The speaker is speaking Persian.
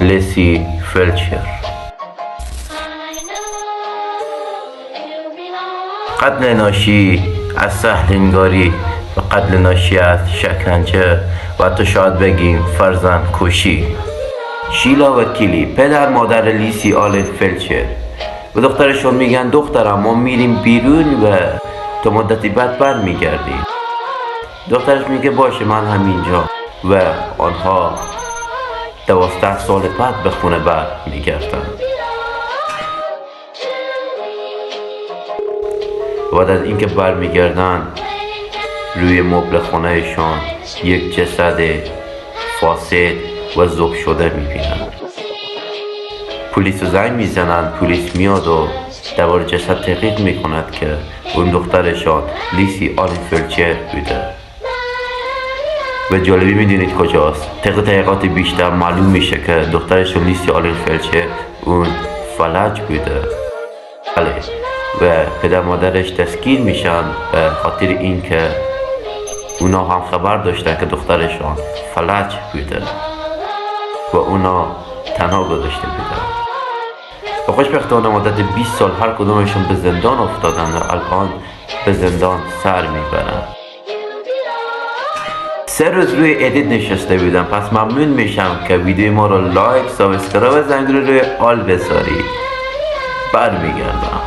لیسی فلچر. قتل ناشی از سهلنگاری و قتل ناشی از شکنجه و حتی شاید بگیم فرزند کشی. شیلا وکیلی پدر مادر لیسی آلن فلچر به دخترشون میگن دخترم ما میریم بیرون و تا مدتی بعد بر میگردیم. دخترش میگه باشه من همینجا و آنها 12 سال بعد به خونه بر میگردن. بعد از اینکه بر میگردن روی مبل خونهشان یک جسد فاسد و ذوب شده میبینن. پلیس رو زنگ میزنن، پلیس میاد و درباره جسد تحقیق میکند که اون دخترشان لیسی آلن فلچر بوده. و جالبی میدونید کجاست؟ طبق تحقیقات بیشتر معلوم میشه که دخترشون لیسی آلن فلچر اون فلج بوده. بله و پدر مادرش دستگیر میشن به خاطر اینکه اونا هم خبر داشتن که دخترشان فلج بوده و اونا تنها گذاشته بودن. و خوشبختانه مدت 20 سال هر کدومشون به زندان افتادن و الان به زندان سر میبرن. 3 روز روی ادیت نشسته بودم، پس ممنون میشم که ویدیو ما رو لایک، سابسکرایب و زنگوله روی آل بذاری. برمیگردم.